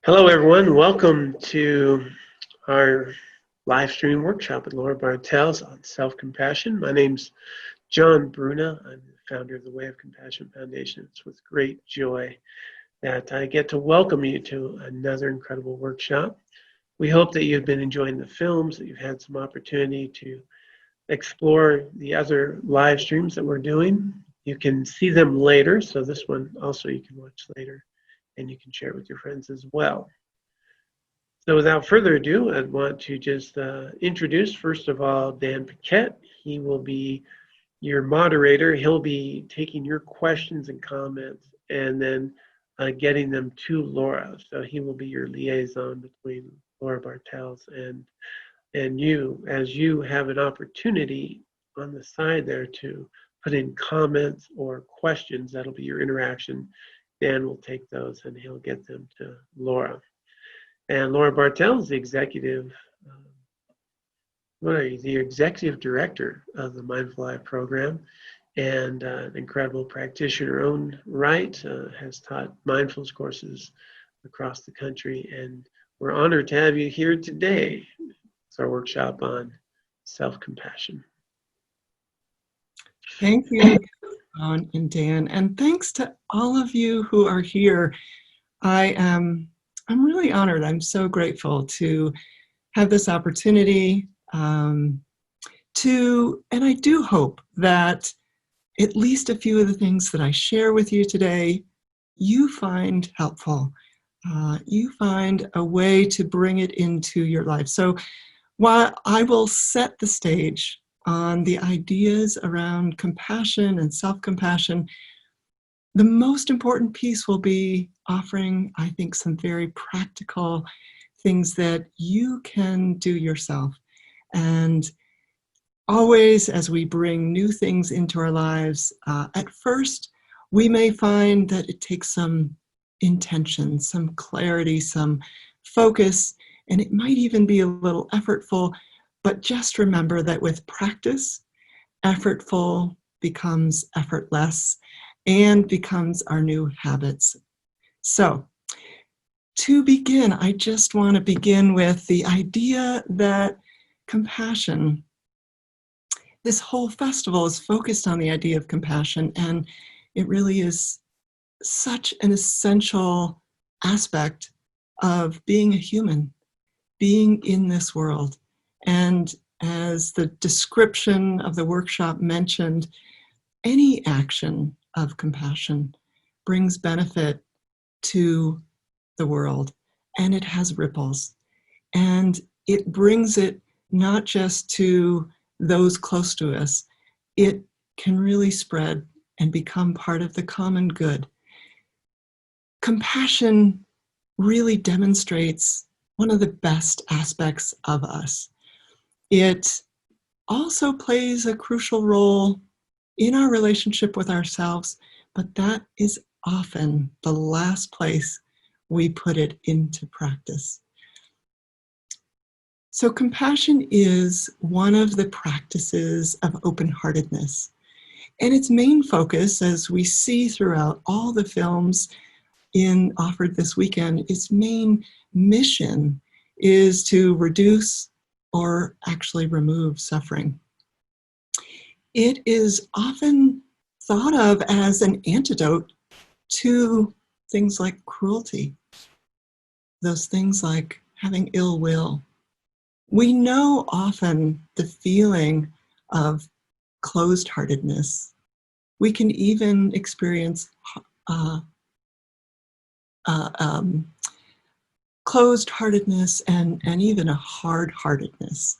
Hello, everyone. Welcome to our live stream workshop with Laura Bartels on self-compassion. My name's John Bruna. I'm the founder of the Way of Compassion Foundation. It's with great joy that I get to welcome you to another incredible workshop. We hope that you've been enjoying the films, that you've had some opportunity to explore the other live streams that we're doing. You can see them later, so this one also you can watch later, and you can share it with your friends as well. So without further ado, I'd want to just introduce, first of all, Dan Paquette. He will be your moderator. He'll be taking your questions and comments and then getting them to Laura. So he will be your liaison between Laura Bartels and you, as you have an opportunity on the side there to put in comments or questions. That'll be your interaction. Dan will take those and he'll get them to Laura. And Laura Bartels is the executive, the executive director of the Mindful Life program, and an incredible practitioner in her own right, has taught mindfulness courses across the country. And we're honored to have you here today. It's our workshop on self-compassion. Thank you, John and Dan, and thanks to all of you who are here. I'm really honored. I'm so grateful to have this opportunity and I do hope that at least a few of the things that I share with you today, you find helpful. You find a way to bring it into your life. So while I will set the stage on the ideas around compassion and self-compassion, the most important piece will be offering, I think, some very practical things that you can do yourself. And always, as we bring new things into our lives, at first, we may find that it takes some intention, some clarity, some focus, and it might even be a little effortful. But just remember that with practice, effortful becomes effortless and becomes our new habits. So to begin, I just want to begin with the idea that compassion, this whole festival is focused on the idea of compassion, and it really is such an essential aspect of being a human, being in this world. And as the description of the workshop mentioned, any action of compassion brings benefit to the world, and it has ripples. And it brings it not just to those close to us, it can really spread and become part of the common good. Compassion really demonstrates one of the best aspects of us. It also plays a crucial role in our relationship with ourselves, but that is often the last place we put it into practice. So compassion is one of the practices of open-heartedness. And its main focus, as we see throughout all the films offered this weekend, its main mission is to reduce or actually remove suffering. It is often thought of as an antidote to things like cruelty, those things like having ill will. We know often the feeling of closed-heartedness. We can even experience closed-heartedness and even a hard-heartedness.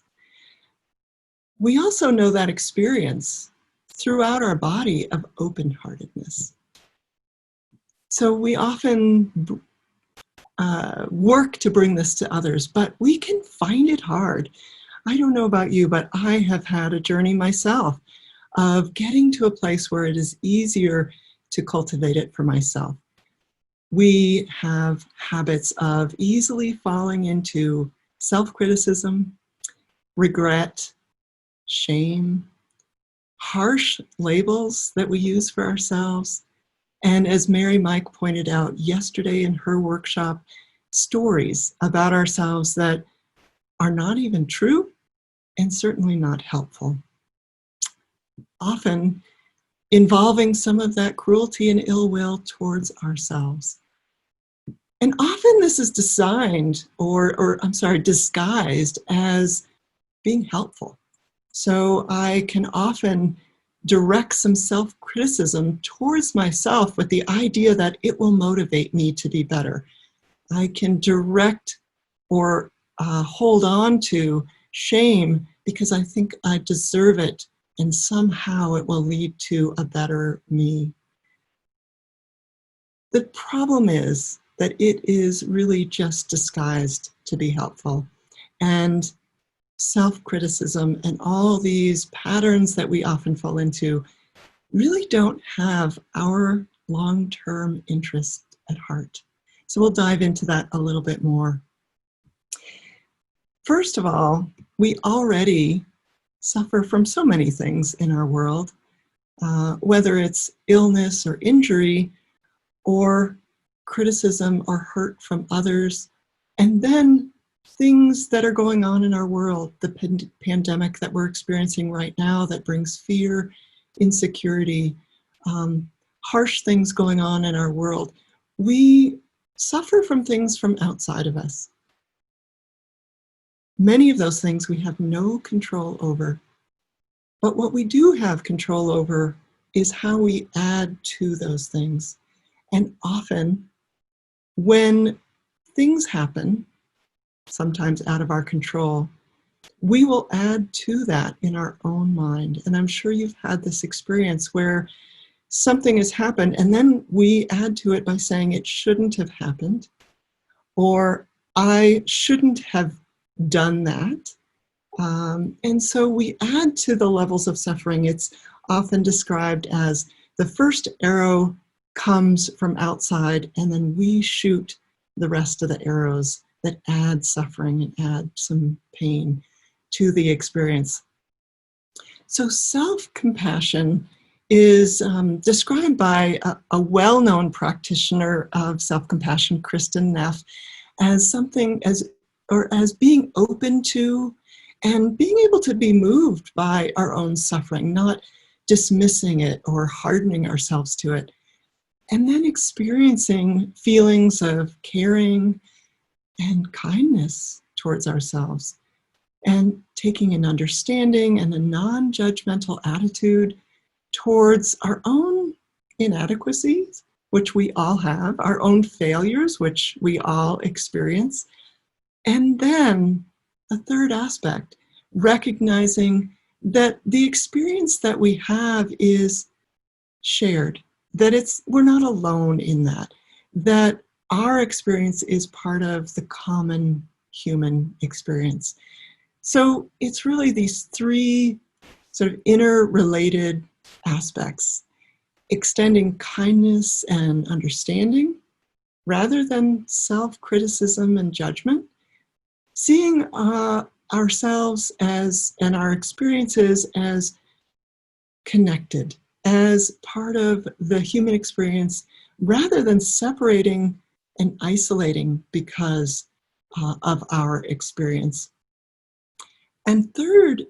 We also know that experience throughout our body of open-heartedness. So we often work to bring this to others, but we can find it hard. I don't know about you, but I have had a journey myself of getting to a place where it is easier to cultivate it for myself. We have habits of easily falling into self-criticism, regret, shame, harsh labels that we use for ourselves, and as Mary Mike pointed out yesterday in her workshop, stories about ourselves that are not even true and certainly not helpful, often involving some of that cruelty and ill will towards ourselves. And often this is disguised as being helpful. So I can often direct some self-criticism towards myself with the idea that it will motivate me to be better. I can direct or hold on to shame because I think I deserve it, and somehow it will lead to a better me. The problem is that it is really just disguised to be helpful. And self-criticism and all these patterns that we often fall into really don't have our long-term interest at heart. So we'll dive into that a little bit more. First of all, we already suffer from so many things in our world, whether it's illness or injury, or criticism or hurt from others, and then things that are going on in our world, the pandemic that we're experiencing right now that brings fear, insecurity, harsh things going on in our world. We suffer from things from outside of us. Many of those things we have no control over. But what we do have control over is how we add to those things. And often, when things happen, sometimes out of our control, we will add to that in our own mind. And I'm sure you've had this experience where something has happened and then we add to it by saying it shouldn't have happened, or I shouldn't have done that. And so we add to the levels of suffering. It's often described as the first arrow comes from outside, and then we shoot the rest of the arrows that add suffering and add some pain to the experience. So self-compassion is described by a well-known practitioner of self-compassion, Kristen, Neff, as something as being open to and being able to be moved by our own suffering, not dismissing it or hardening ourselves to it. And then experiencing feelings of caring and kindness towards ourselves, and taking an understanding and a non-judgmental attitude towards our own inadequacies, which we all have, our own failures, which we all experience. And then a third aspect, recognizing that the experience that we have is shared, that we're not alone in that our experience is part of the common human experience. So it's really these three sort of interrelated aspects: extending kindness and understanding rather than self-criticism and judgment, seeing ourselves and our experiences as connected, as part of the human experience, rather than separating and isolating because of our experience. And third,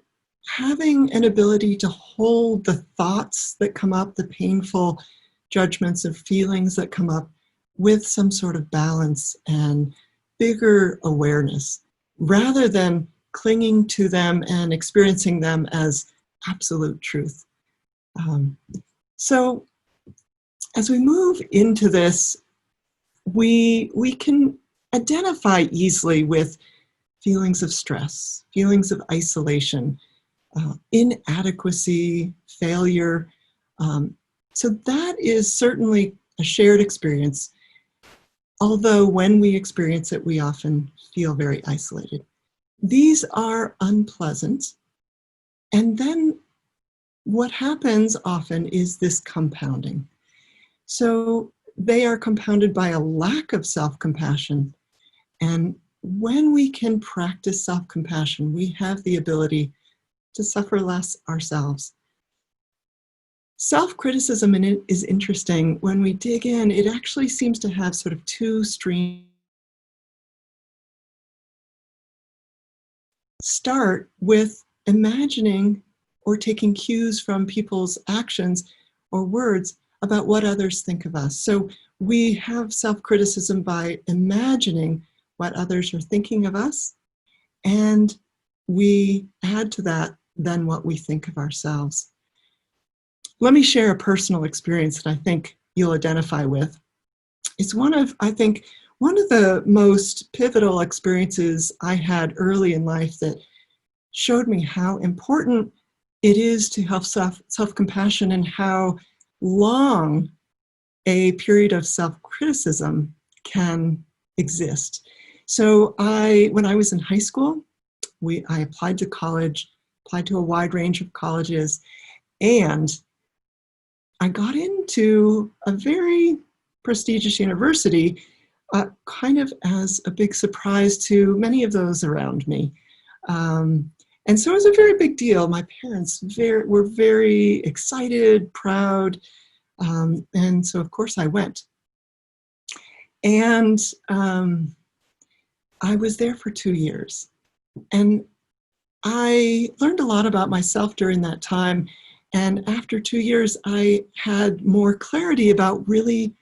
having an ability to hold the thoughts that come up, the painful judgments and feelings that come up, with some sort of balance and bigger awareness, rather than clinging to them and experiencing them as absolute truth. So as we move into this, we can identify easily with feelings of stress, feelings of isolation, inadequacy, failure. So that is certainly a shared experience, although when we experience it, we often feel very isolated. These are unpleasant. And then what happens often is this compounding. So they are compounded by a lack of self-compassion. And when we can practice self-compassion, we have the ability to suffer less ourselves. Self-criticism is interesting. When we dig in, it actually seems to have sort of two streams start with imagining or taking cues from people's actions or words about what others think of us. So we have self-criticism by imagining what others are thinking of us, and we add to that then what we think of ourselves. Let me share a personal experience that I think you'll identify with. It's one of the most pivotal experiences I had early in life that showed me how important it is to have self-compassion and how long a period of self-criticism can exist. So when I was in high school, I applied to college, applied to a wide range of colleges, and I got into a very prestigious university, kind of as a big surprise to many of those around me. And so it was a very big deal. My parents were very excited, proud, and so of course I went. And I was there for 2 years. And I learned a lot about myself during that time. And after 2 years, I had more clarity about really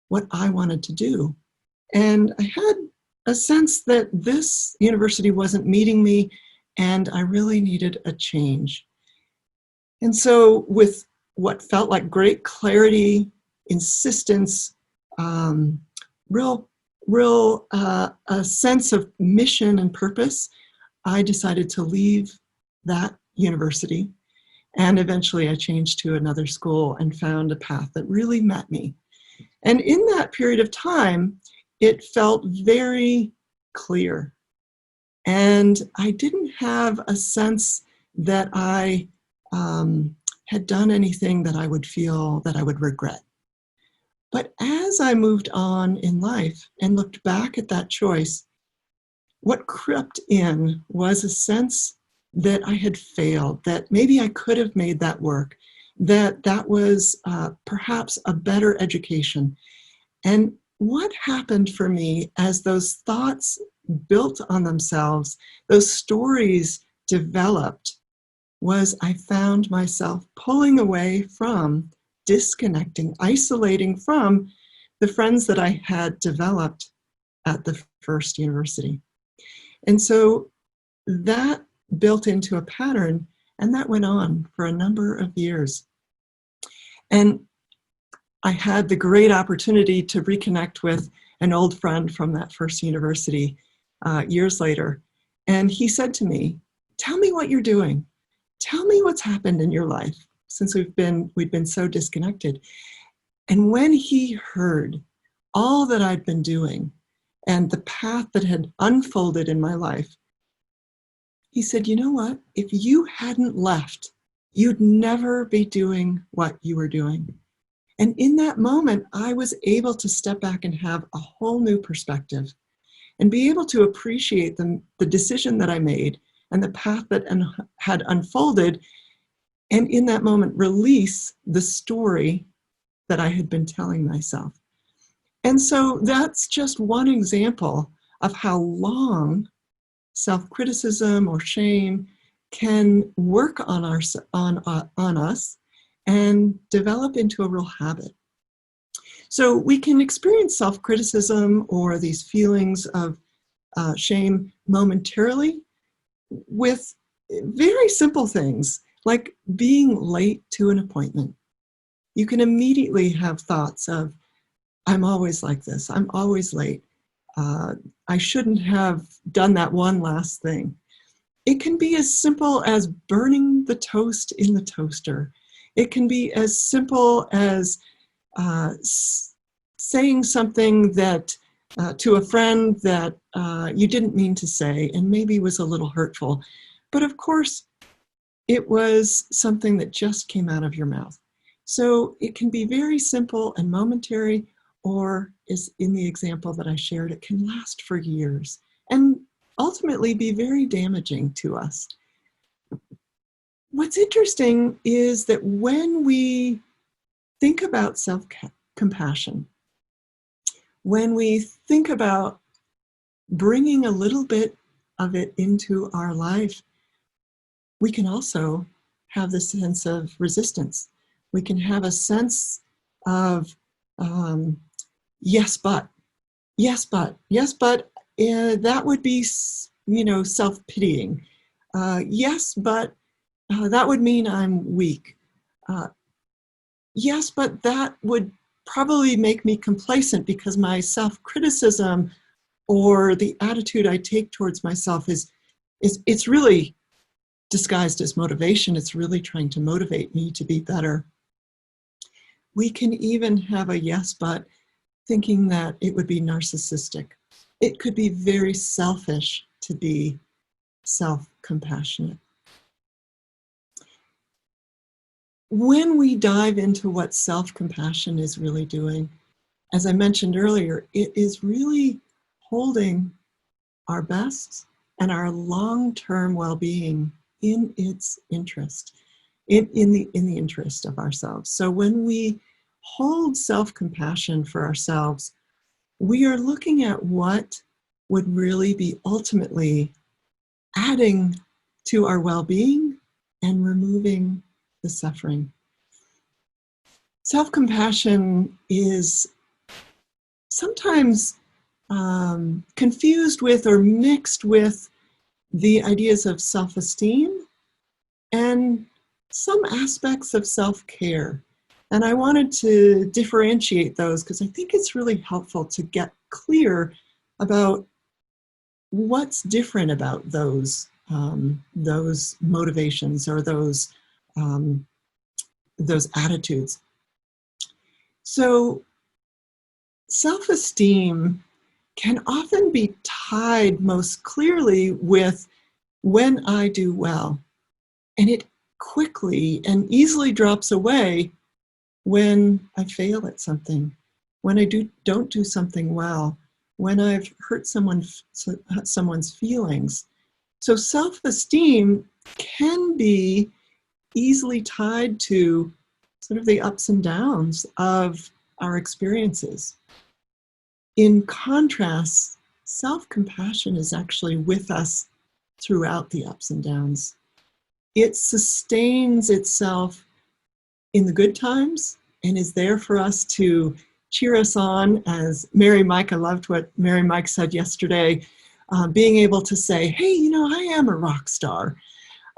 what I wanted to do. And I had a sense that this university wasn't meeting me, and I really needed a change. And so with what felt like great clarity, insistence, a sense of mission and purpose, I decided to leave that university. And eventually I changed to another school and found a path that really met me. And in that period of time, it felt very clear. And I didn't have a sense that I had done anything that I would feel that I would regret. But as I moved on in life and looked back at that choice, what crept in was a sense that I had failed, that maybe I could have made that work, that was perhaps a better education. And what happened for me as those thoughts built on themselves, those stories developed, was I found myself pulling away from, disconnecting, isolating from the friends that I had developed at the first university. And so that built into a pattern, and that went on for a number of years. And I had the great opportunity to reconnect with an old friend from that first university years later. And he said to me, "Tell me what you're doing. Tell me what's happened in your life since we've been so disconnected." And when he heard all that I'd been doing and the path that had unfolded in my life, he said, "You know what? If you hadn't left, you'd never be doing what you were doing." And in that moment, I was able to step back and have a whole new perspective and be able to appreciate the decision that I made and the path that had unfolded, and in that moment, release the story that I had been telling myself. And so that's just one example of how long self-criticism or shame can work on us and develop into a real habit. So we can experience self-criticism or these feelings of shame momentarily with very simple things like being late to an appointment. You can immediately have thoughts of, "I'm always like this, I'm always late. I shouldn't have done that one last thing." It can be as simple as burning the toast in the toaster. It can be as simple as saying something that to a friend that you didn't mean to say and maybe was a little hurtful. But of course, it was something that just came out of your mouth. So it can be very simple and momentary, or as in the example that I shared, it can last for years and ultimately be very damaging to us. What's interesting is that when we think about self-compassion, when we think about bringing a little bit of it into our life, we can also have this sense of resistance. We can have a sense of yes, but, yes, but, yes, but that would be, self-pitying. Yes, but that would mean I'm weak. Yes, but that would probably make me complacent because my self-criticism or the attitude I take towards myself is it's really disguised as motivation. It's really trying to motivate me to be better. We can even have a yes, but thinking that it would be narcissistic. It could be very selfish to be self-compassionate. When we dive into what self-compassion is really doing, as I mentioned earlier, it is really holding our best and our long-term well-being in its interest, in the interest of ourselves. So when we hold self-compassion for ourselves, we are looking at what would really be ultimately adding to our well-being and removing the suffering. Self-compassion is sometimes confused with or mixed with the ideas of self-esteem and some aspects of self-care. And I wanted to differentiate those because I think it's really helpful to get clear about what's different about those motivations or those attitudes. So self-esteem can often be tied most clearly with when I do well, and it quickly and easily drops away when I fail at something, when I don't do something well, when I've hurt someone's feelings. So self-esteem can be easily tied to sort of the ups and downs of our experiences. In contrast, self-compassion is actually with us throughout the ups and downs. It sustains itself in the good times and is there for us to cheer us on. As Mary Mike, I loved what Mary Mike said yesterday, being able to say, hey, I am a rock star.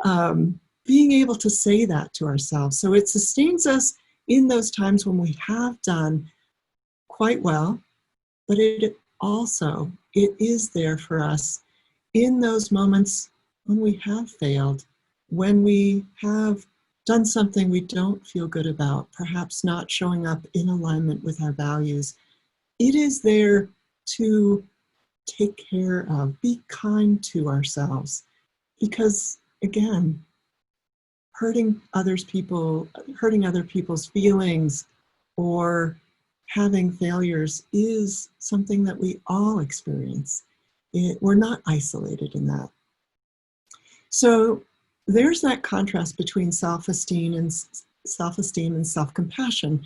Being able to say that to ourselves. So it sustains us in those times when we have done quite well, but it is there for us in those moments when we have failed, when we have done something we don't feel good about, perhaps not showing up in alignment with our values. It is there to take care of, be kind to ourselves. Because again, hurting other people's feelings or having failures is something that we all experience. We're not isolated in that. So there's that contrast between self-esteem and self-compassion.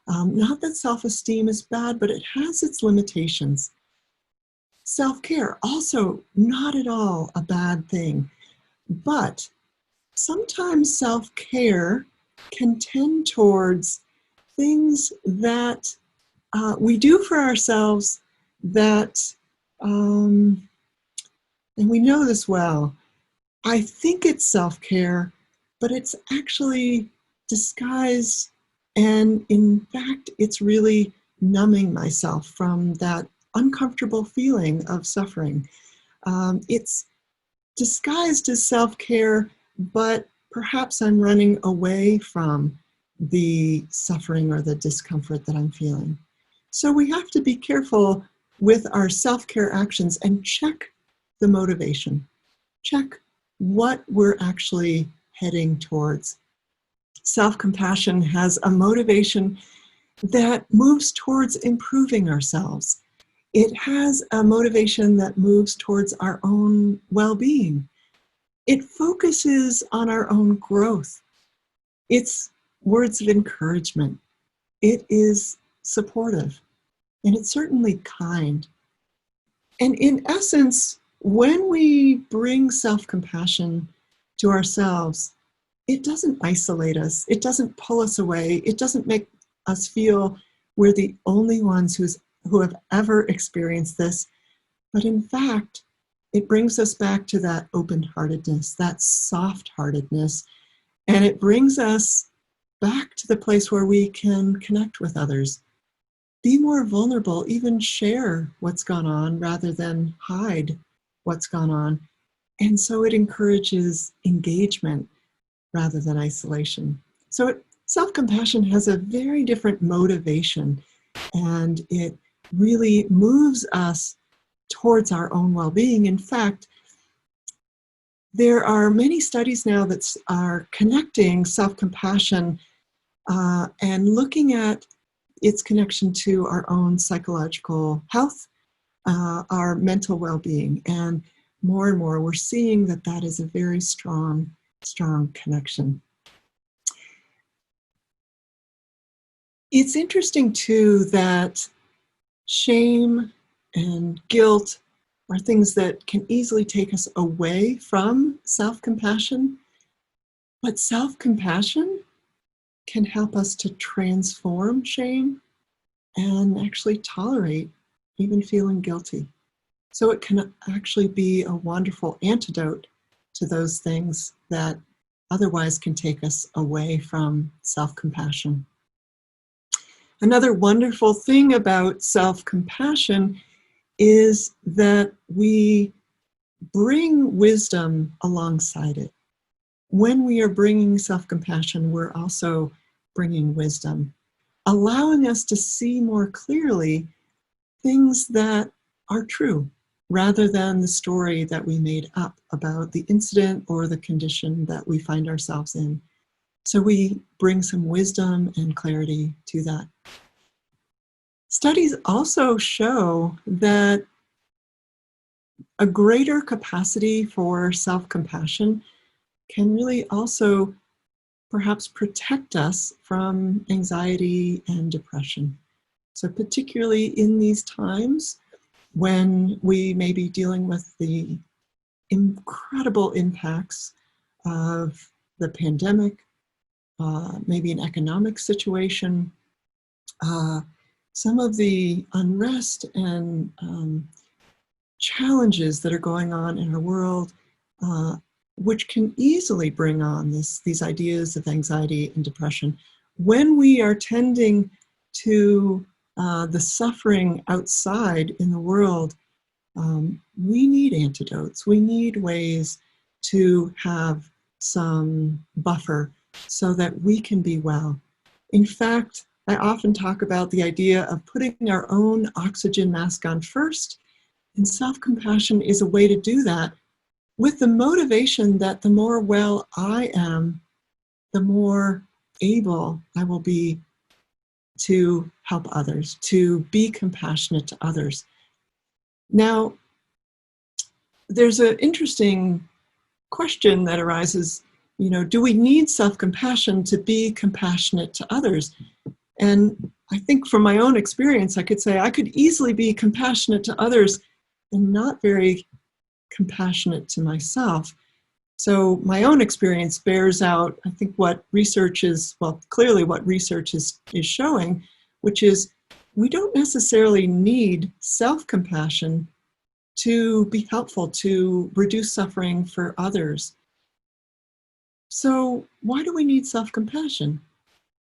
Not that self-esteem is bad, but it has its limitations. Self-care, also not at all a bad thing, but sometimes self-care can tend towards things that we do for ourselves that, and we know this well, I think it's self-care, but it's actually disguised, and in fact, it's really numbing myself from that uncomfortable feeling of suffering. It's disguised as self-care, but perhaps I'm running away from the suffering or the discomfort that I'm feeling. So we have to be careful with our self-care actions and check the motivation. Check what we're actually heading towards. Self-compassion has a motivation that moves towards improving ourselves. It has a motivation that moves towards our own well-being. It focuses on our own growth. It's words of encouragement. It is supportive, and it's certainly kind. And in essence, When we bring self-compassion to ourselves, it doesn't isolate us. It doesn't pull us away. It doesn't make us feel we're the only ones who have ever experienced this. But in fact, it brings us back to that open-heartedness, that soft-heartedness, and it brings us back to the place where we can connect with others, be more vulnerable, even share what's gone on rather than hide what's gone on. And so it encourages engagement rather than isolation. So self-compassion has a very different motivation, and it really moves us towards our own well-being. In fact, there are many studies now that are connecting self-compassion and looking at its connection to our own psychological health, our mental well-being. And more we're seeing that that is a very strong connection. It's interesting too that shame and guilt are things that can easily take us away from self-compassion, but self-compassion can help us to transform shame and actually tolerate even feeling guilty. So it can actually be a wonderful antidote to those things that otherwise can take us away from self-compassion. Another wonderful thing about self-compassion is that we bring wisdom alongside it. When we are bringing self-compassion, we're also bringing wisdom, allowing us to see more clearly things that are true, rather than the story that we made up about the incident or the condition that we find ourselves in. So we bring some wisdom and clarity to that. Studies also show that a greater capacity for self-compassion can really also perhaps protect us from anxiety and depression. So particularly in these times when we may be dealing with the incredible impacts of the pandemic, maybe an economic situation, some of the unrest and challenges that are going on in our world, which can easily bring on these ideas of anxiety and depression. When we are tending to the suffering outside in the world, we need antidotes. We need ways to have some buffer so that we can be well. In fact, I often talk about the idea of putting our own oxygen mask on first, and self-compassion is a way to do that with the motivation that the more well I am, the more able I will be to help others, to be compassionate to others. Now, there's an interesting question that arises, do we need self-compassion to be compassionate to others? And I think from my own experience, I could say I could easily be compassionate to others and not very compassionate to myself. So my own experience bears out, I think, what research is, clearly what research is showing, which is we don't necessarily need self-compassion to be helpful, to reduce suffering for others. So why do we need self-compassion?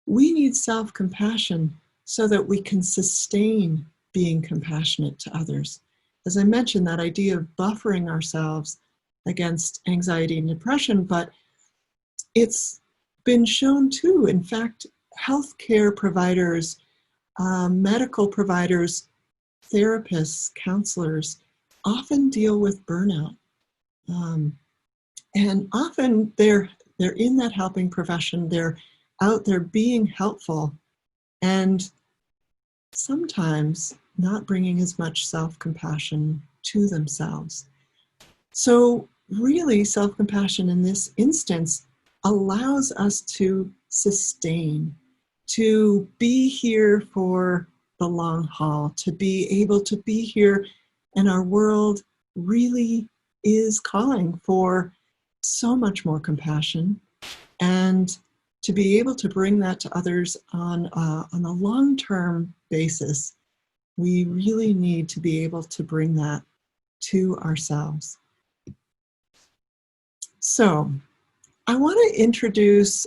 We need self-compassion so that we can sustain being compassionate to others. As I mentioned, that idea of buffering ourselves against anxiety and depression, but it's been shown too. In fact, healthcare providers, medical providers, therapists, counselors often deal with burnout. And often they're in that helping profession, they're out there being helpful, and sometimes not bringing as much self-compassion to themselves. So really, self-compassion in this instance allows us to sustain, to be here for the long haul, to be able to be here in our world really is calling for so much more compassion, and to be able to bring that to others on a long-term basis, we really need to be able to bring that to ourselves. So I want to introduce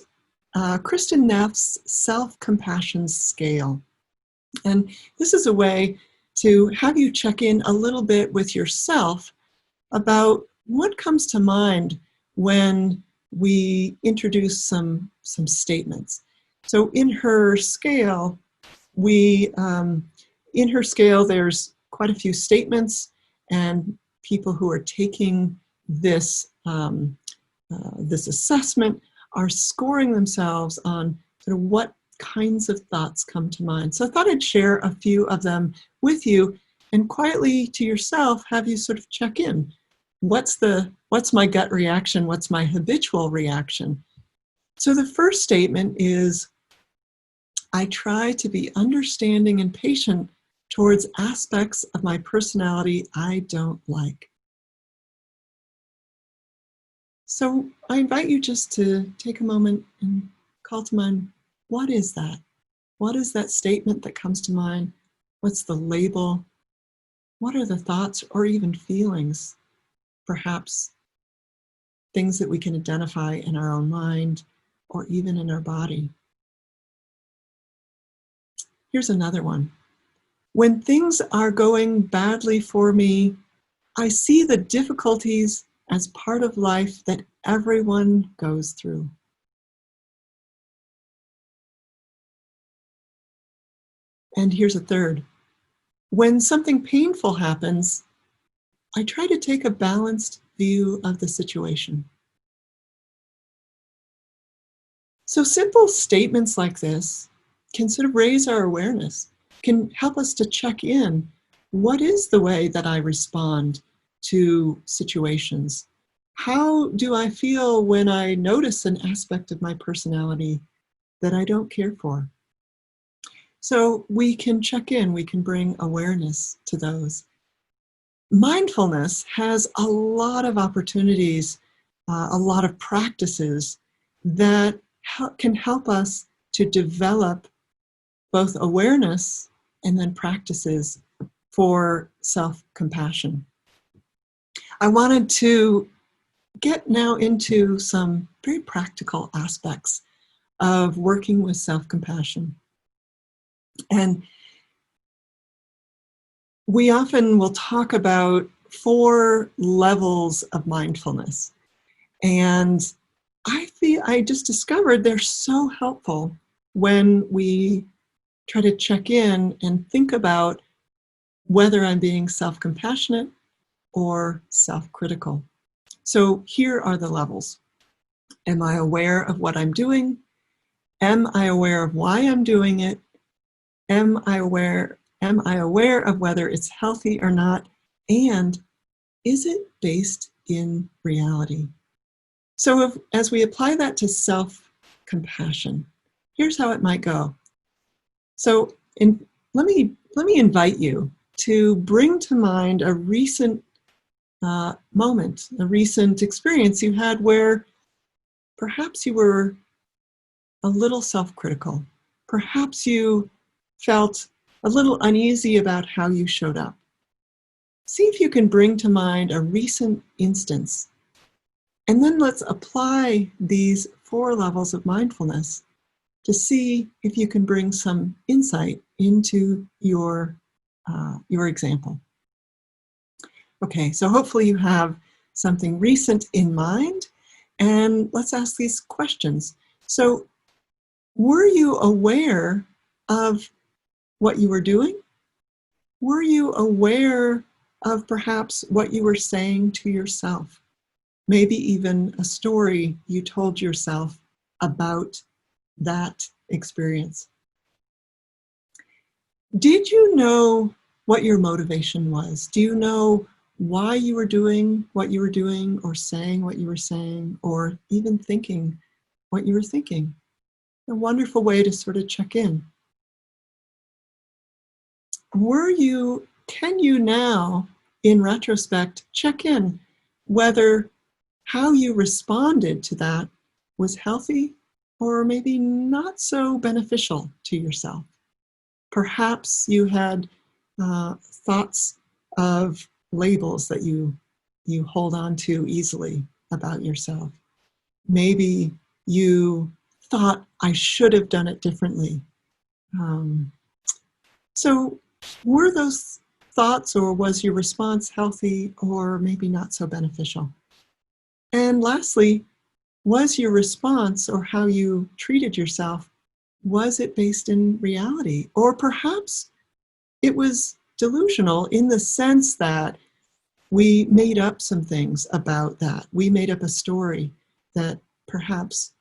Kristen Neff's self-compassion scale. And this is a way to have you check in a little bit with yourself about what comes to mind when we introduce some statements. So in her scale, there's quite a few statements, and people who are taking this this assessment are scoring themselves on sort of what kinds of thoughts come to mind. So I thought I'd share a few of them with you, and quietly to yourself have you sort of check in. What's my gut reaction? What's my habitual reaction? So the first statement is, I try to be understanding and patient towards aspects of my personality I don't like. So I invite you just to take a moment and call to mind, what is that? What is that statement that comes to mind? What's the label? What are the thoughts or even feelings? Perhaps things that we can identify in our own mind or even in our body. Here's another one. When things are going badly for me, I see the difficulties as part of life that everyone goes through. And here's a third. When something painful happens, I try to take a balanced view of the situation. So simple statements like this can sort of raise our awareness, can help us to check in. What is the way that I respond to situations? How do I feel when I notice an aspect of my personality that I don't care for? So we can check in, we can bring awareness to those. Mindfulness has a lot of opportunities, a lot of practices that can help us to develop both awareness and then practices for self-compassion. I wanted to get now into some very practical aspects of working with self-compassion. And we often will talk about 4 levels of mindfulness. And I just discovered they're so helpful when we try to check in and think about whether I'm being self-compassionate or self-critical. So here are the levels. Am I aware of what I'm doing? Am I aware of why I'm doing it? Am I aware of whether it's healthy or not? And is it based in reality? So as we apply that to self-compassion, here's how it might go. So let me invite you to bring to mind a recent moment, a recent experience you had where perhaps you were a little self-critical. Perhaps you felt a little uneasy about how you showed up. See if you can bring to mind a recent instance. And then let's apply these 4 levels of mindfulness to see if you can bring some insight into your example. Okay, so hopefully you have something recent in mind, and let's ask these questions. So, were you aware of what you were doing? Were you aware of perhaps what you were saying to yourself? Maybe even a story you told yourself about that experience. Did you know what your motivation was? Do you know why you were doing what you were doing, or saying what you were saying, or even thinking what you were thinking? A wonderful way to sort of check in. Can you now, in retrospect, check in whether how you responded to that was healthy or maybe not so beneficial to yourself. Perhaps you had thoughts of labels that you hold on to easily about yourself. Maybe you thought, I should have done it differently. So were those thoughts or was your response healthy or maybe not so beneficial? And lastly, was your response or how you treated yourself, was it based in reality? Or perhaps it was delusional in the sense that we made up some things about that. We made up a story that perhaps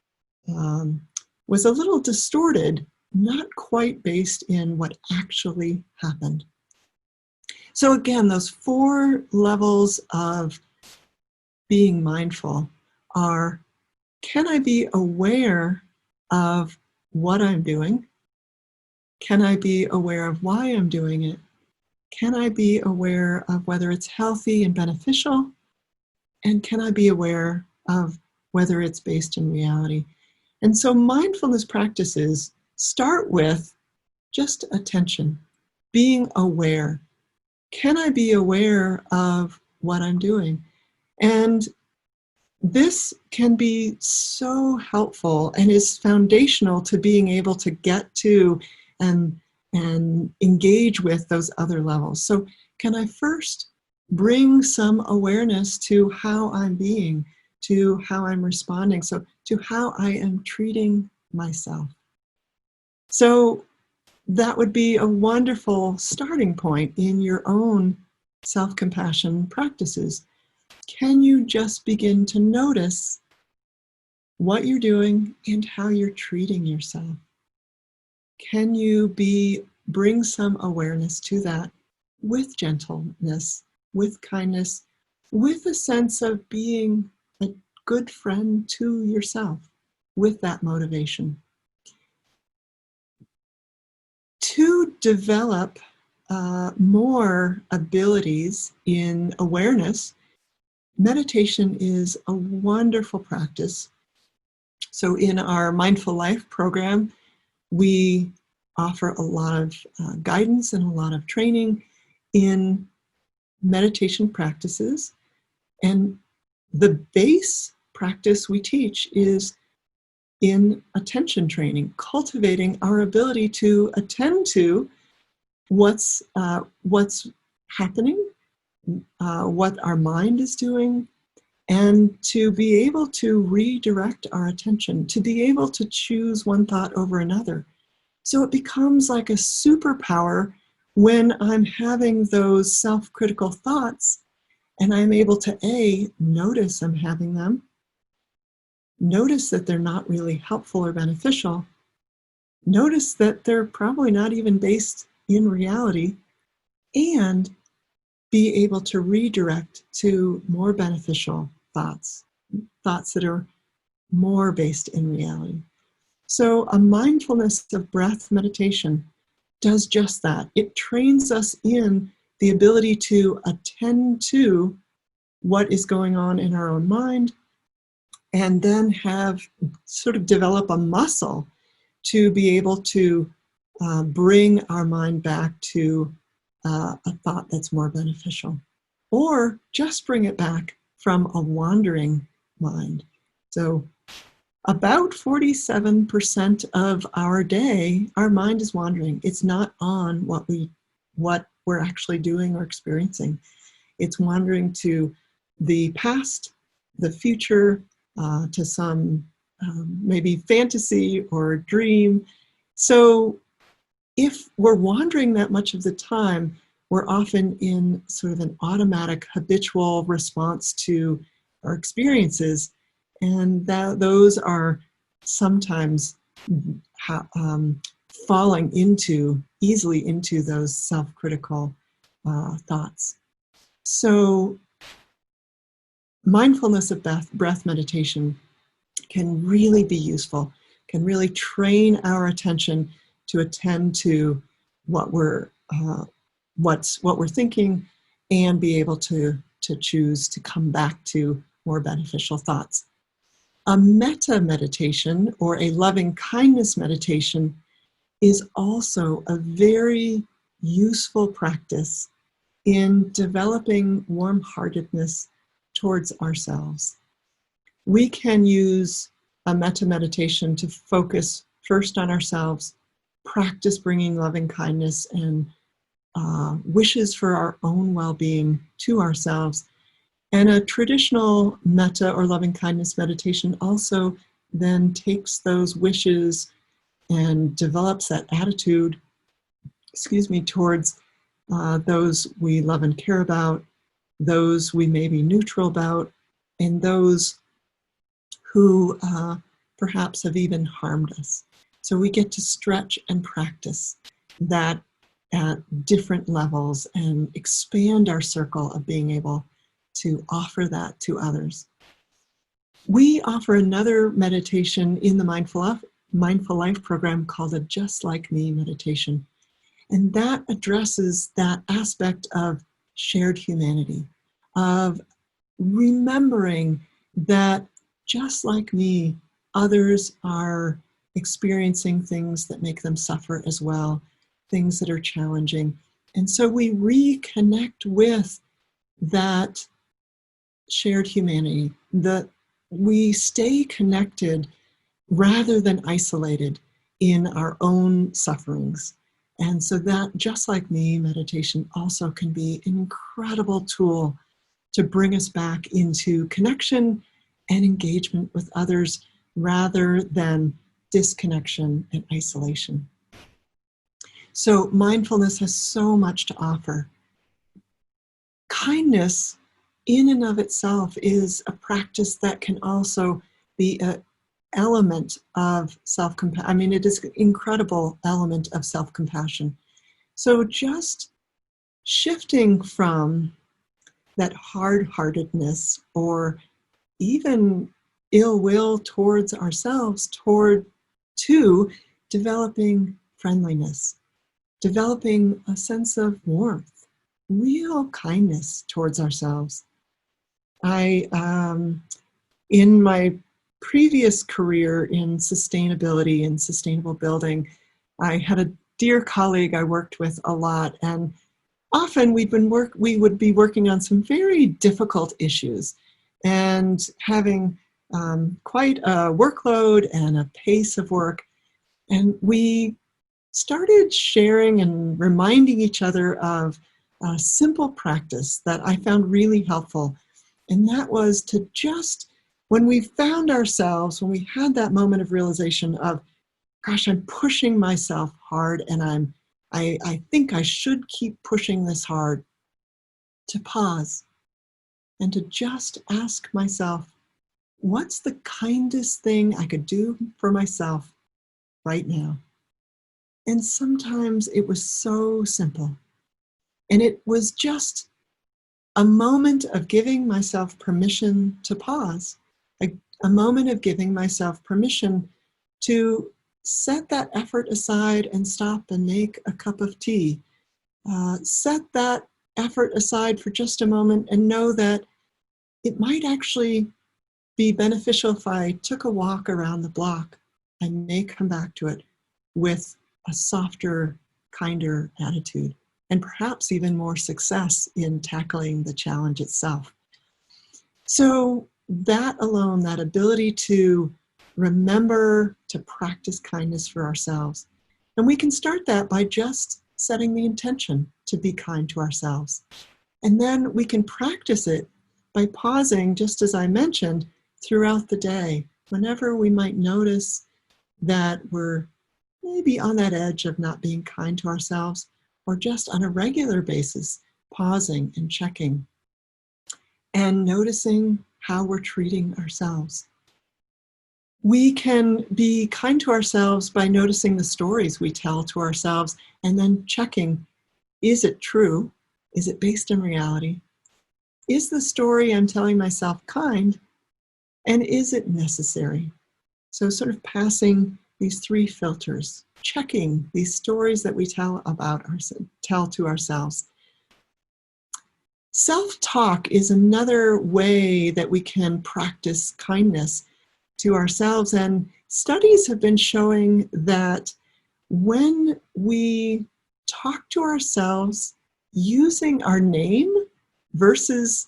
was a little distorted, not quite based in what actually happened. So again, those 4 levels of being mindful are, can I be aware of what I'm doing? Can I be aware of why I'm doing it? Can I be aware of whether it's healthy and beneficial? And can I be aware of whether it's based in reality? And so mindfulness practices start with just attention, being aware. Can I be aware of what I'm doing? And this can be so helpful and is foundational to being able to get to and engage with those other levels. So can I first bring some awareness to how I'm being, to how I'm responding, so to how I am treating myself? So that would be a wonderful starting point in your own self-compassion practices. Can you just begin to notice what you're doing and how you're treating yourself? Can you bring some awareness to that with gentleness, with kindness, with a sense of being a good friend to yourself, with that motivation? To develop more abilities in awareness, meditation is a wonderful practice. So in our Mindful Life program, we offer a lot of guidance and a lot of training in meditation practices. And the base practice we teach is in attention training, cultivating our ability to attend to what's happening, what our mind is doing, and to be able to redirect our attention, to be able to choose one thought over another. So it becomes like a superpower when I'm having those self-critical thoughts and I'm able to notice I'm having them, notice that they're not really helpful or beneficial, notice that they're probably not even based in reality, and be able to redirect to more beneficial thoughts that are more based in reality. So a mindfulness of breath meditation does just that. It trains us in the ability to attend to what is going on in our own mind, and then develop a muscle to be able to bring our mind back to a thought that's more beneficial, or just bring it back from a wandering mind. So about 47% of our day, our mind is wandering. It's not on what we're actually doing or experiencing. It's wandering to the past, the future, to some maybe fantasy or dream. So if we're wandering that much of the time, we're often in sort of an automatic, habitual response to our experiences, and those are sometimes falling easily into those self-critical thoughts. So mindfulness of breath meditation can really be useful, can really train our attention to attend to what we're thinking, and be able to choose to come back to more beneficial thoughts. A metta meditation, or a loving kindness meditation, is also a very useful practice in developing warm-heartedness towards ourselves. We can use a metta meditation to focus first on ourselves, practice bringing loving kindness and wishes for our own well-being to ourselves. And a traditional metta or loving kindness meditation also then takes those wishes and develops that attitude, towards those we love and care about, those we may be neutral about, and those who perhaps have even harmed us. So we get to stretch and practice that at different levels and expand our circle of being able to offer that to others. We offer another meditation in the Mindful Life program called a Just Like Me meditation. And that addresses that aspect of shared humanity, of remembering that just like me, others are experiencing things that make them suffer as well, things that are challenging. And so we reconnect with that shared humanity, that we stay connected rather than isolated in our own sufferings. And so that Just Like Me meditation also can be an incredible tool to bring us back into connection and engagement with others rather than disconnection and isolation. So mindfulness has so much to offer. Kindness in and of itself is a practice that can also be an element of self-compassion. I mean, it is an incredible element of self-compassion. So just shifting from that hard-heartedness or even ill will towards ourselves to developing friendliness, developing a sense of warmth, real kindness towards ourselves. In my previous career in sustainability and sustainable building, I had a dear colleague I worked with a lot, and often we would be working on some very difficult issues and having quite a workload and a pace of work. And we started sharing and reminding each other of a simple practice that I found really helpful. And that was to just, when we found ourselves, when we had that moment of realization of, gosh, I'm pushing myself hard and I think I should keep pushing this hard, to pause and to just ask myself, what's the kindest thing I could do for myself right now? And sometimes it was so simple. And it was just a moment of giving myself permission to pause, a moment of giving myself permission to set that effort aside and stop and make a cup of tea. Set that effort aside for just a moment and know that it might actually be beneficial if I took a walk around the block. I may come back to it with a softer, kinder attitude, and perhaps even more success in tackling the challenge itself. So that alone, that ability to remember to practice kindness for ourselves. And we can start that by just setting the intention to be kind to ourselves. And then we can practice it by pausing, just as I mentioned, throughout the day, whenever we might notice that we're maybe on that edge of not being kind to ourselves, or just on a regular basis, pausing and checking and noticing how we're treating ourselves. We can be kind to ourselves by noticing the stories we tell to ourselves and then checking, is it true? Is it based in reality? Is the story I'm telling myself kind? And is it necessary? So sort of passing these three filters, checking these stories that we tell to ourselves. Self-talk is another way that we can practice kindness to ourselves. And studies have been showing that when we talk to ourselves using our name versus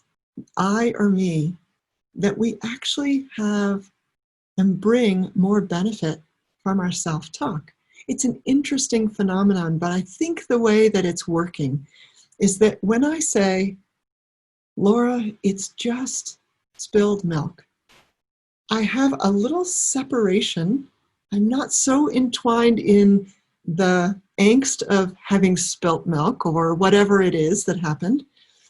I or me, that we actually have and bring more benefit from our self-talk. It's an interesting phenomenon, but I think the way that it's working is that when I say, Laura, it's just spilled milk, I have a little separation. I'm not so entwined in the angst of having spilt milk or whatever it is that happened.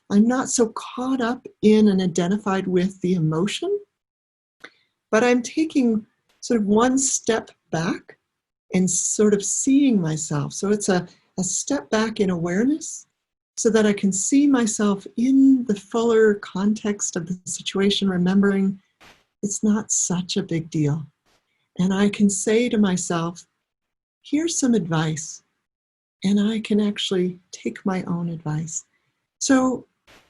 I'm not so caught up in and identified with the emotion, but I'm taking sort of one step back and sort of seeing myself. So it's a step back in awareness so that I can see myself in the fuller context of the situation, remembering it's not such a big deal. And I can say to myself, here's some advice, and I can actually take my own advice. So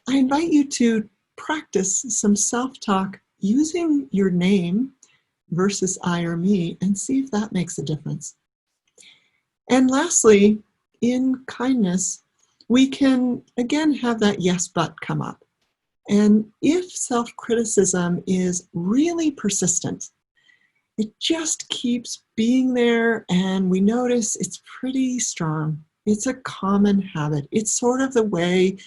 I invite you to practice some self-talk using your name versus I or me and see if that makes a difference. And lastly, in kindness, we can again have that yes but come up. And if self-criticism is really persistent, it just keeps being there and we notice it's pretty strong. It's a common habit. It's sort of the way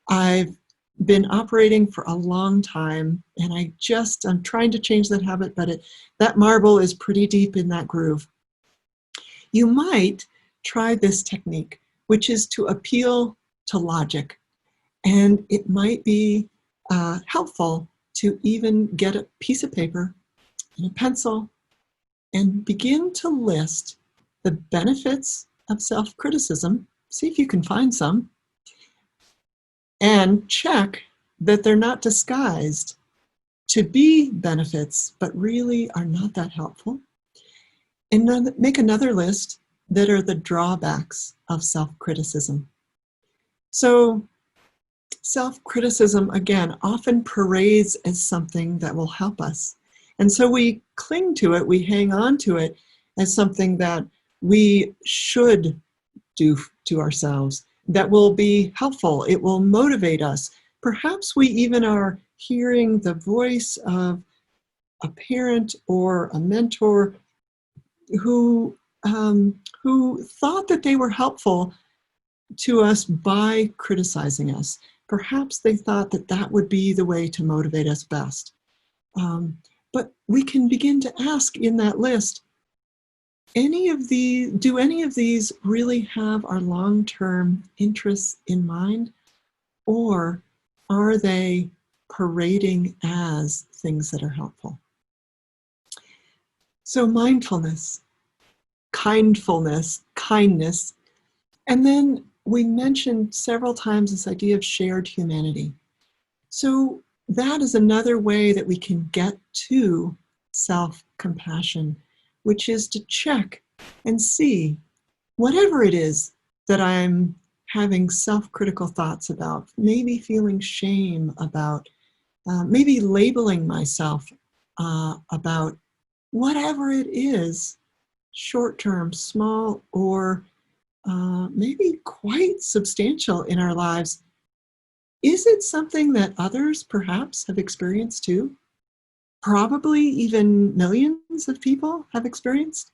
I've been operating for a long time, and I'm trying to change that habit, but that marble is pretty deep in that groove. You might try this technique, which is to appeal to logic. And it might be helpful to even get a piece of paper and a pencil and begin to list the benefits of self-criticism. See if you can find some. And check that they're not disguised to be benefits, but really are not that helpful. And then make another list that are the drawbacks of self-criticism. So self-criticism, again, often parades as something that will help us. And so we cling to it, we hang on to it as something that we should do to ourselves, that will be helpful, it will motivate us. Perhaps we even are hearing the voice of a parent or a mentor who thought that they were helpful to us by criticizing us. Perhaps they thought that that would be the way to motivate us best. But we can begin to ask in that list, do any of these really have our long-term interests in mind? Or are they parading as things that are helpful? So mindfulness, kindfulness, kindness, and then we mentioned several times this idea of shared humanity. So that is another way that we can get to self-compassion, which is to check and see whatever it is that I'm having self-critical thoughts about, maybe feeling shame about, maybe labeling myself about whatever it is, short-term, small, or maybe quite substantial in our lives. Is it something that others perhaps have experienced too? Probably even millions of people have experienced.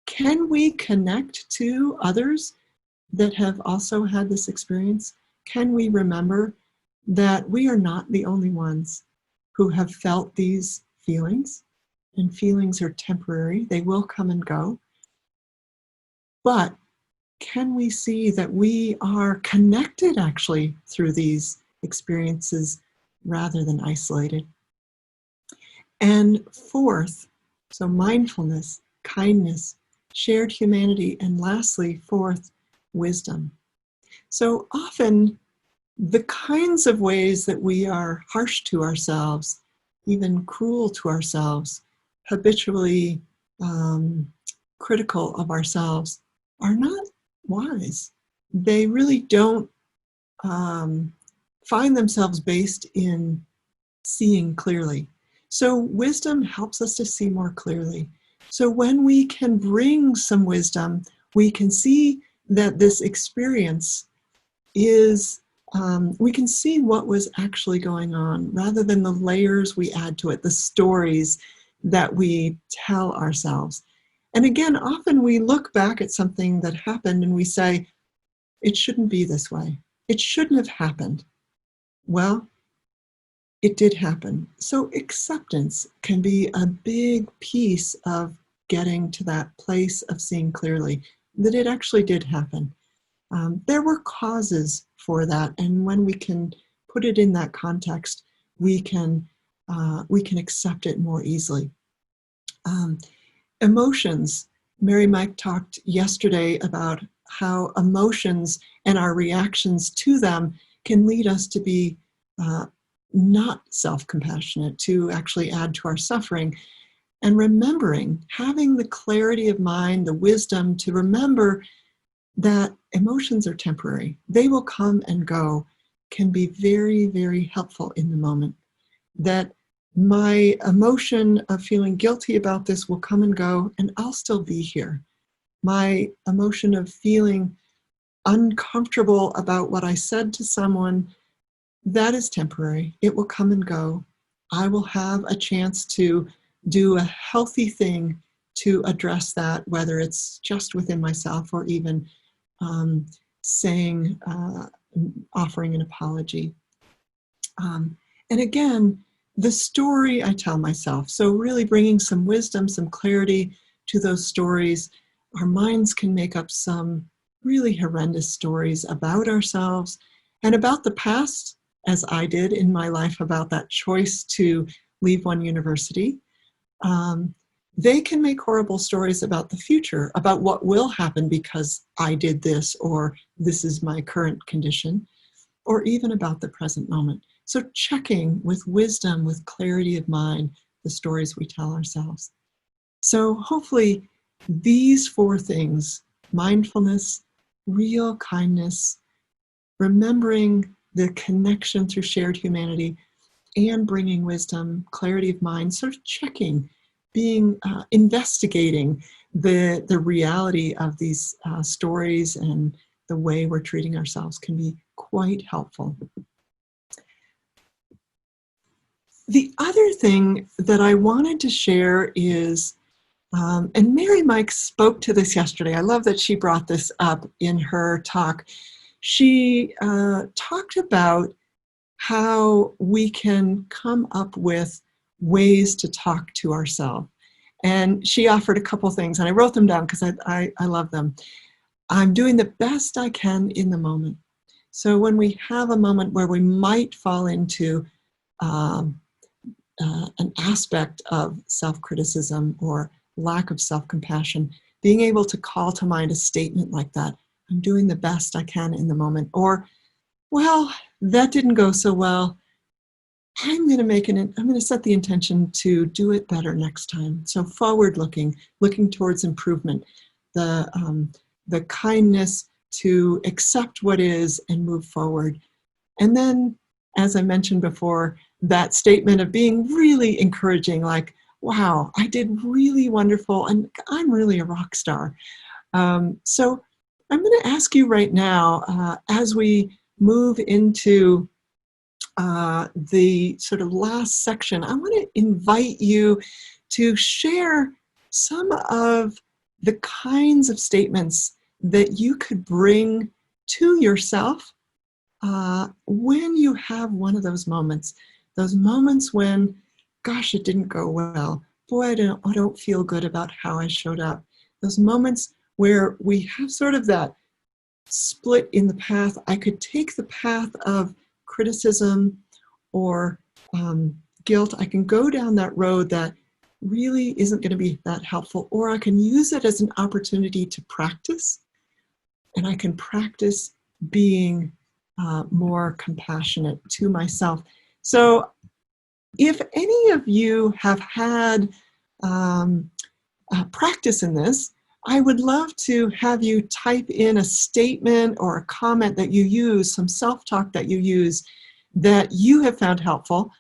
Can we connect to others that have also had this experience? Can we remember that we are not the only ones who have felt these feelings? And feelings are temporary, they will come and go. But can we see that we are connected actually through these experiences rather than isolated? And fourth, so mindfulness, kindness, shared humanity, and lastly, fourth, wisdom. So often the kinds of ways that we are harsh to ourselves, even cruel to ourselves, habitually critical of ourselves, are not wise. They really don't find themselves based in seeing clearly. So wisdom helps us to see more clearly. So when we can bring some wisdom, we can see that this experience is, we can see what was actually going on rather than the layers we add to it, the stories that we tell ourselves. And again, often we look back at something that happened and we say, it shouldn't be this way. It shouldn't have happened. Well, it did happen. So acceptance can be a big piece of getting to that place of seeing clearly that it actually did happen. There were causes for that, and when we can put it in that context, we can accept it more easily. Emotions. Mary Mike talked yesterday about how emotions and our reactions to them can lead us to be not self-compassionate, to actually add to our suffering. And remembering, having the clarity of mind, the wisdom to remember that emotions are temporary. They will come and go, can be very, very helpful in the moment. That my emotion of feeling guilty about this will come and go, and I'll still be here. My emotion of feeling uncomfortable about what I said to someone, that is temporary. It will come and go. I will have a chance to do a healthy thing to address that, whether it's just within myself or even offering an apology. And again, the story I tell myself. So really bringing some wisdom, some clarity to those stories. Our minds can make up some really horrendous stories about ourselves and about the past, as I did in my life, about that choice to leave one university. They can make horrible stories about the future, about what will happen because I did this, or this is my current condition, or even about the present moment. So checking with wisdom, with clarity of mind, the stories we tell ourselves. So hopefully these 4 things, mindfulness, real kindness, remembering the connection through shared humanity, and bringing wisdom, clarity of mind, sort of checking, being investigating the reality of these stories and the way we're treating ourselves can be quite helpful. The other thing that I wanted to share is, and Mary Mike spoke to this yesterday. I love that she brought this up in her talk. She talked about how we can come up with ways to talk to ourselves. And she offered a couple things, and I wrote them down because I love them. I'm doing the best I can in the moment. So when we have a moment where we might fall into an aspect of self-criticism or lack of self-compassion, being able to call to mind a statement like that, I'm doing the best I can in the moment, or, well, that didn't go so well. I'm going to set the intention to do it better next time. So forward-looking, looking towards improvement, the kindness to accept what is and move forward. And then, as I mentioned before, that statement of being really encouraging, like, wow, I did really wonderful, and I'm really a rock star. So I'm going to ask you right now, as we move into the sort of last section, I want to invite you to share some of the kinds of statements that you could bring to yourself when you have one of those moments when, gosh, it didn't go well. Boy, I don't feel good about how I showed up. Those moments where we have sort of that split in the path. I could take the path of criticism or guilt. I can go down that road that really isn't going to be that helpful, or I can use it as an opportunity to practice, and I can practice being more compassionate to myself. So if any of you have had practice in this, I would love to have you type in a statement or a comment that you use, some self-talk that you use that you have found helpful.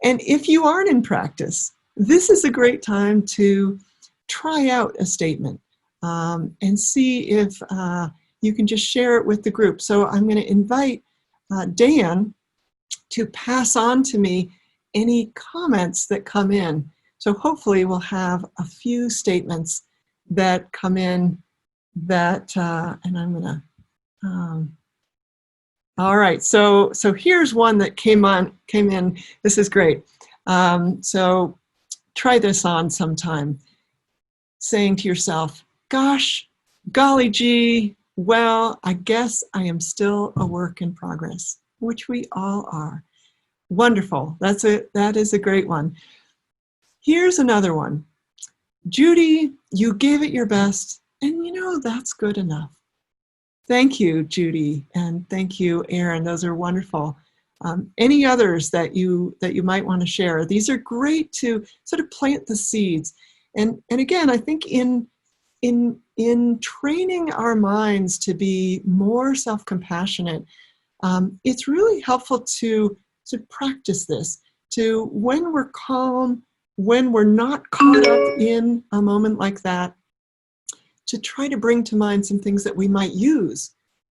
And if you aren't in practice, this is a great time to try out a statement and see if you can just share it with the group. So I'm going to invite Dan to pass on to me any comments that come in. So hopefully we'll have a few statements that come in that, and I'm going to, all right, so here's one that came in. This is great. So try this on sometime. Saying to yourself, gosh, golly gee, well, I guess I am still a work in progress, which we all are. Wonderful. That is a great one. Here's another one. Judy, you gave it your best, and you know that's good enough. Thank you, Judy, and thank you, Aaron. Those are wonderful. Any others that you might want to share? These are great to sort of plant the seeds. And again, I think in training our minds to be more self-compassionate, it's really helpful to practice this. To when we're calm, when we're not caught up in a moment like that, to try to bring to mind some things that we might use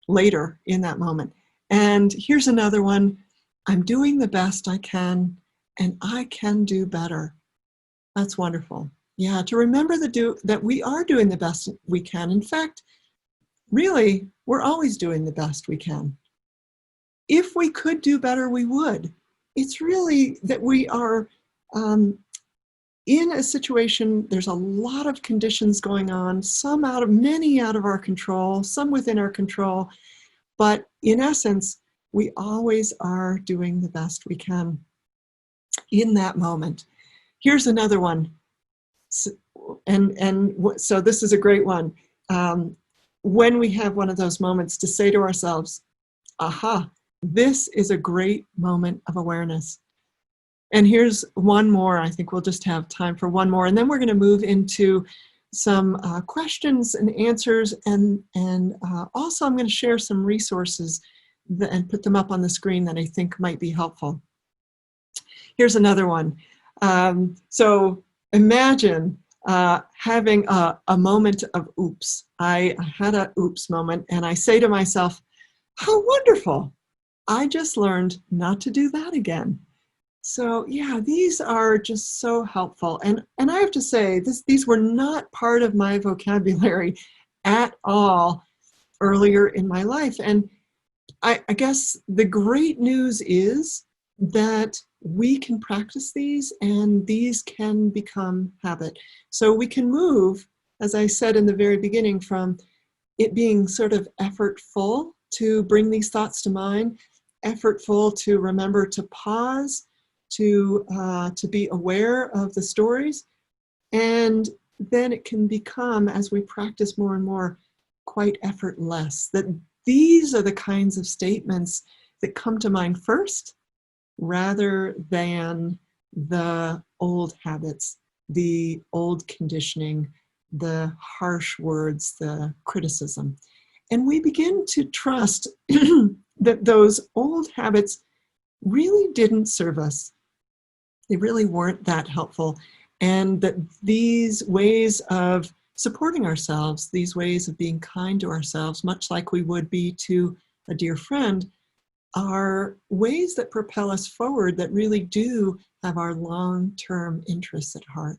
later in that moment. And here's another one. I'm doing the best I can, and I can do better. That's wonderful. Yeah, to remember that we are doing the best we can. In fact, really, we're always doing the best we can. If we could do better, we would. It's really that we are in a situation, there's a lot of conditions going on, many out of our control, some within our control, but in essence, we always are doing the best we can in that moment. Here's another one. So this is a great one. When we have one of those moments, to say to ourselves, aha, this is a great moment of awareness. And here's one more. I think we'll just have time for one more, and then we're going to move into some questions and answers, and also I'm going to share some resources and put them up on the screen that I think might be helpful. Here's another one. So imagine having a moment of oops. I had a oops moment, and I say to myself, how wonderful. I just learned not to do that again. So yeah, these are just so helpful. And I have to say, these were not part of my vocabulary at all earlier in my life. And I guess the great news is that we can practice these, and these can become habit. So we can move, as I said in the very beginning, from it being sort of effortful to bring these thoughts to mind, effortful to remember to pause, to be aware of the stories, and then it can become, as we practice more and more, quite effortless. That these are the kinds of statements that come to mind first, rather than the old habits, the old conditioning, the harsh words, the criticism. And we begin to trust that those old habits really didn't serve us. They really weren't that helpful. And that these ways of supporting ourselves, these ways of being kind to ourselves, much like we would be to a dear friend, are ways that propel us forward, that really do have our long-term interests at heart.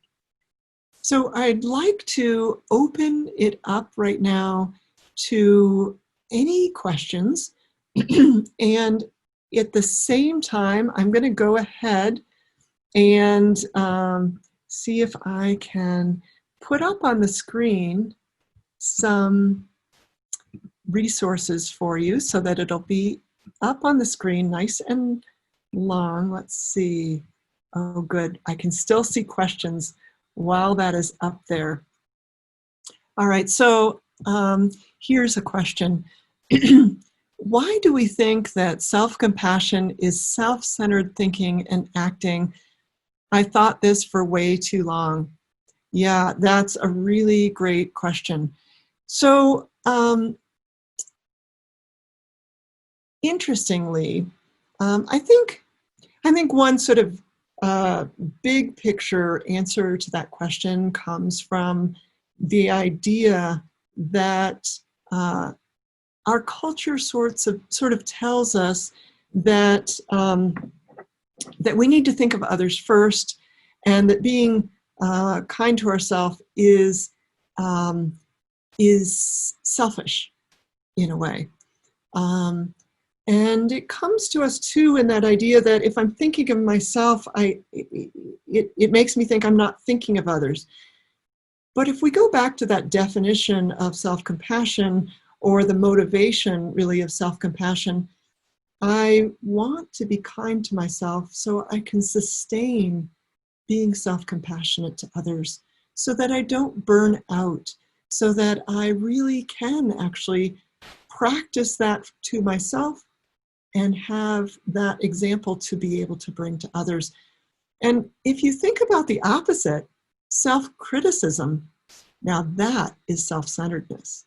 So I'd like to open it up right now to any questions. And at the same time, I'm going to go ahead and see if I can put up on the screen some resources for you so that it'll be up on the screen nice and long. Let's see. Oh, good. I can still see questions while that is up there. All right, so here's a question. Why do we think that self-compassion is self-centered thinking and acting? I thought this for way too long. Yeah, that's a really great question. So, interestingly, I think one sort of big picture answer to that question comes from the idea that our culture sort of tells us that that we need to think of others first, and that being kind to ourselves is selfish in a way. And it comes to us too in that idea that if I'm thinking of myself, it makes me think I'm not thinking of others. But if we go back to that definition of self-compassion, or the motivation really of self-compassion, I want to be kind to myself so I can sustain being self-compassionate to others, so that I don't burn out, so that I really can actually practice that to myself and have that example to be able to bring to others. And if you think about the opposite, self-criticism, now that is self-centeredness.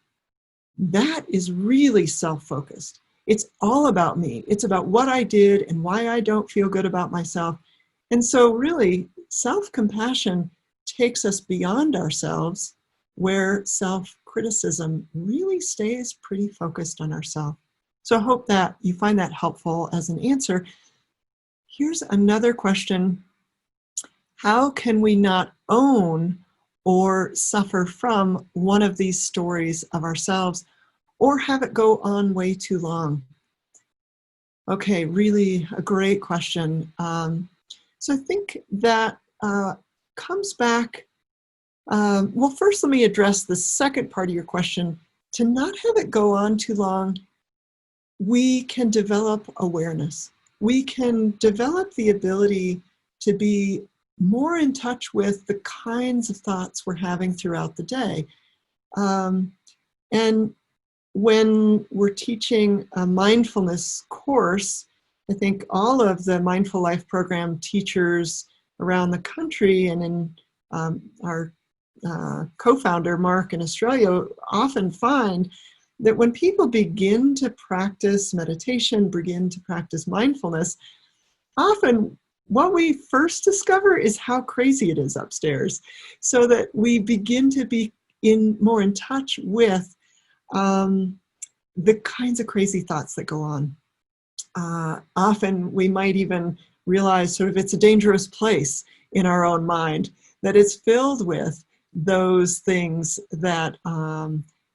That is really self-focused. It's all about me. It's about what I did and why I don't feel good about myself. And so really, self-compassion takes us beyond ourselves, where self-criticism really stays pretty focused on ourselves. So I hope that you find that helpful as an answer. Here's another question. How can we not own or suffer from one of these stories of ourselves, or have it go on way too long? Okay, really a great question. So I think that comes back, well, first let me address the second part of your question. To not have it go on too long, we can develop awareness. We can develop the ability to be more in touch with the kinds of thoughts we're having throughout the day. And when we're teaching a mindfulness course, I think all of the Mindful Life program teachers around the country, and in our co-founder, Mark, in Australia, often find that when people begin to practice meditation, begin to practice mindfulness, often what we first discover is how crazy it is upstairs, so that we begin to be more in touch with the kinds of crazy thoughts that go on. Often we might even realize sort of it's a dangerous place in our own mind, that it's filled with those things that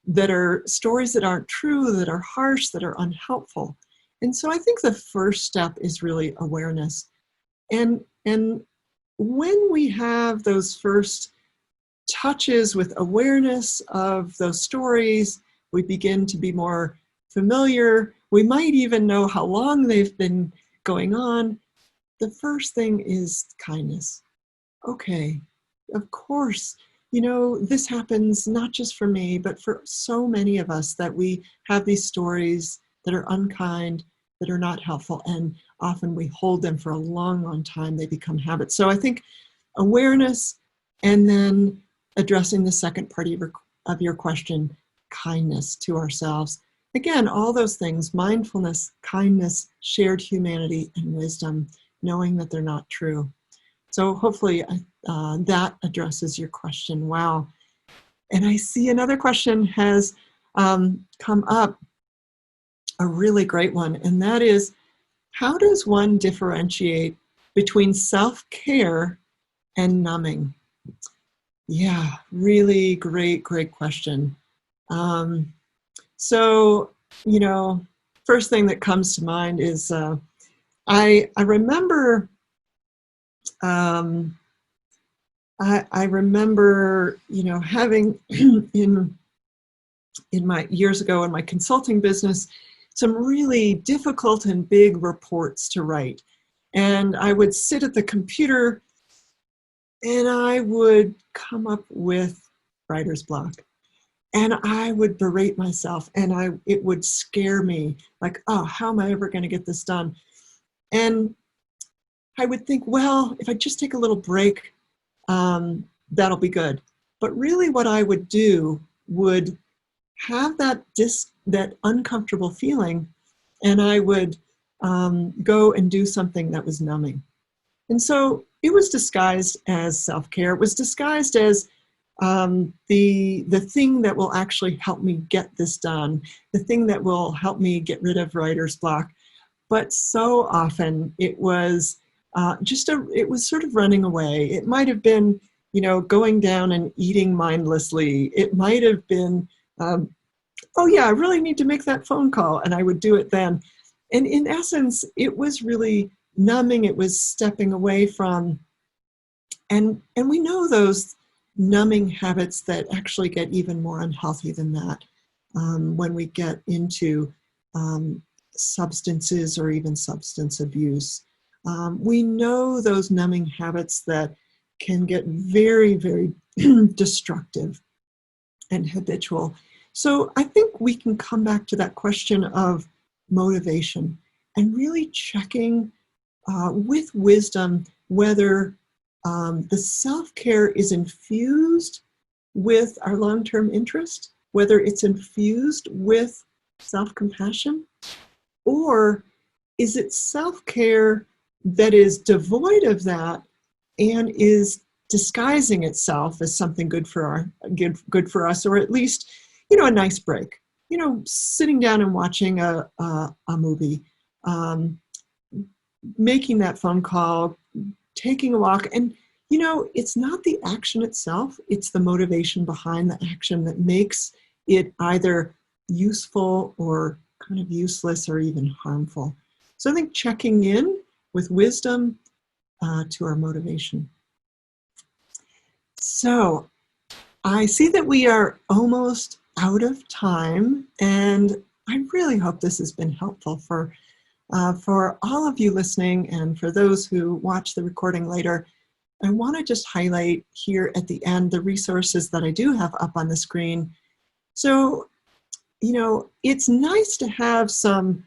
that are stories that aren't true, that are harsh, that are unhelpful. And so I think the first step is really awareness. And when we have those first touches with awareness of those stories, we begin to be more familiar. We might even know how long they've been going on. The first thing is kindness. Okay, of course, you know, this happens not just for me, but for so many of us, that we have these stories that are unkind, that are not helpful, and often we hold them for a long, long time. They become habits. So I think awareness, and then addressing the second part of your question, kindness to ourselves. Again, all those things: mindfulness, kindness, shared humanity, and wisdom, knowing that they're not true. So hopefully that addresses your question. Wow. And I see another question has come up, a really great one, and that is, how does one differentiate between self-care and numbing? Yeah, really great question. So, you know, first thing that comes to mind is I remember I remember, you know, having in my years ago in my consulting business, some really difficult and big reports to write. And I would sit at the computer and I would come up with writer's block. And I would berate myself, and it would scare me, like, oh, how am I ever going to get this done? And I would think, well, if I just take a little break, that'll be good. But really what I would do would have that uncomfortable feeling, and I would go and do something that was numbing. And so it was disguised as self-care. It was disguised as the thing that will actually help me get this done, the thing that will help me get rid of writer's block. But so often it was it was sort of running away. It might have been, going down and eating mindlessly. It might have been, oh yeah, I really need to make that phone call, and I would do it then. And in essence, it was really numbing. It was stepping away from, and we know those numbing habits that actually get even more unhealthy than that when we get into substances or even substance abuse. We know those numbing habits that can get very, very destructive and habitual. So I think we can come back to that question of motivation and really checking with wisdom whether the self-care is infused with our long-term interest, whether it's infused with self-compassion, or is it self-care that is devoid of that and is disguising itself as something good for us, or at least, a nice break, sitting down and watching a movie, making that phone call, taking a walk. And, it's not the action itself, it's the motivation behind the action that makes it either useful or kind of useless or even harmful. So I think checking in with wisdom to our motivation. So I see that we are almost out of time, and I really hope this has been helpful for all of you listening and for those who watch the recording later. I want to just highlight here at the end the resources that I do have up on the screen. So, it's nice to have some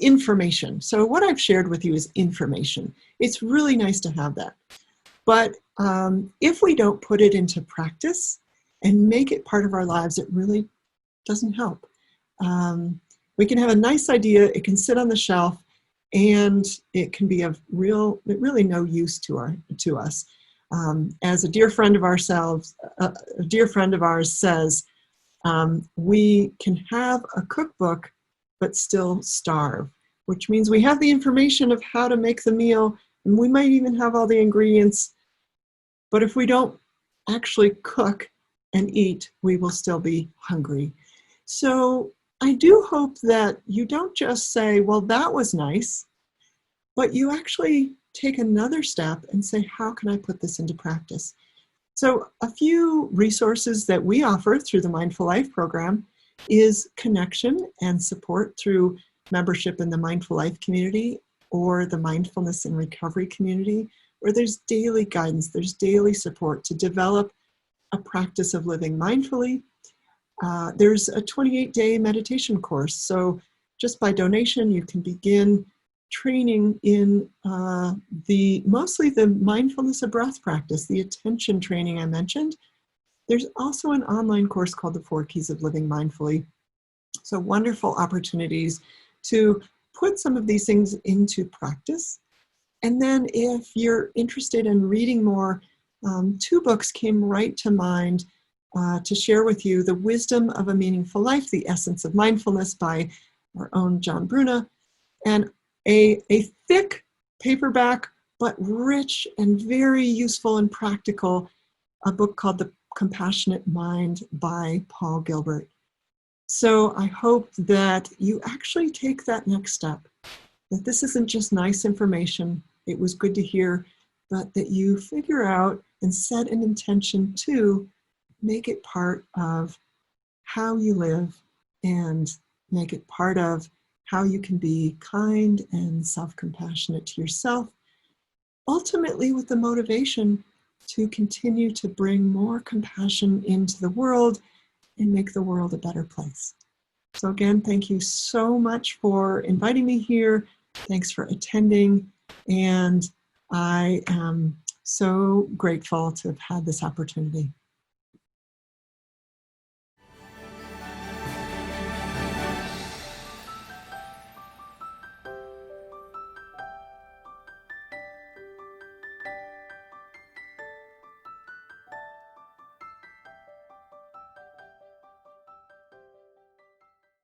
information. So what I've shared with you is information. It's really nice to have that. But if we don't put it into practice and make it part of our lives, it really doesn't help. We can have a nice idea, it can sit on the shelf, and it can be of really no use to us. As a dear friend of ours says, we can have a cookbook but still starve, which means we have the information of how to make the meal, and we might even have all the ingredients, but if we don't actually cook and eat, we will still be hungry. So I do hope that you don't just say, well, that was nice, but you actually take another step and say, how can I put this into practice? So a few resources that we offer through the Mindful Life program is connection and support through membership in the Mindful Life community or the Mindfulness and Recovery community, where there's daily guidance, there's daily support to develop a practice of living mindfully. There's a 28-day meditation course. So just by donation, you can begin training in mostly the mindfulness of breath practice, the attention training I mentioned. There's also an online course called The 4 Keys of Living Mindfully. So wonderful opportunities to put some of these things into practice. And then if you're interested in reading more, 2 books came right to mind to share with you: The Wisdom of a Meaningful Life, The Essence of Mindfulness by our own John Bruna, and a thick paperback, but rich and very useful and practical, a book called The Compassionate Mind by Paul Gilbert. So I hope that you actually take that next step, that this isn't just nice information, it was good to hear, but that you figure out and set an intention to make it part of how you live and make it part of how you can be kind and self-compassionate to yourself, ultimately with the motivation to continue to bring more compassion into the world and make the world a better place. So again, thank you so much for inviting me here. Thanks for attending. And I am so grateful to have had this opportunity.